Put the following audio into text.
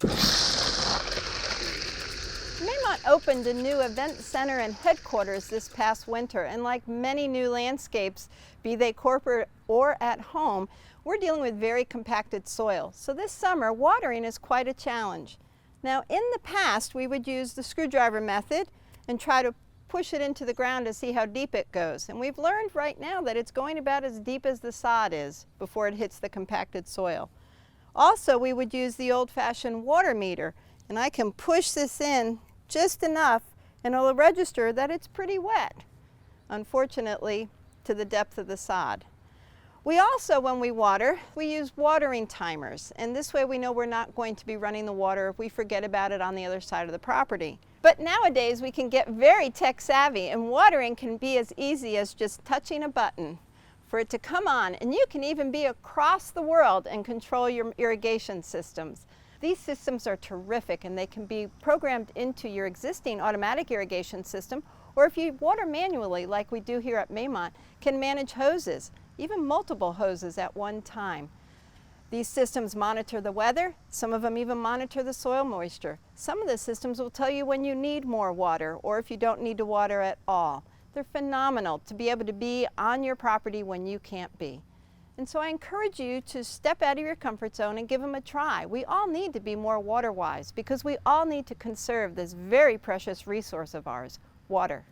Maymont opened a new event center and headquarters this past winter, and like many new landscapes, be they corporate or at home, we're dealing with very compacted soil. So this summer, watering is quite a challenge. Now, in the past, we would use the screwdriver method and try to push it into the ground to see how deep it goes. And we've learned right now that it's going about as deep as the sod is before it hits the compacted soil. Also, we would use the old-fashioned water meter, and I can push this in just enough and it'll register that it's pretty wet, unfortunately, to the depth of the sod. We also, when we water, we use watering timers, and this way we know we're not going to be running the water if we forget about it on the other side of the property. But nowadays we can get very tech savvy, and watering can be as easy as just touching a button for it to come on, and you can even be across the world and control your irrigation systems. These systems are terrific, and they can be programmed into your existing automatic irrigation system, or if you water manually like we do here at Maymont, can manage hoses, even multiple hoses at one time. These systems monitor the weather. Some of them even monitor the soil moisture. Some of the systems will tell you when you need more water or if you don't need to water at all. They're phenomenal to be able to be on your property when you can't be. And so I encourage you to step out of your comfort zone and give them a try. We all need to be more water wise because we all need to conserve this very precious resource of ours, water.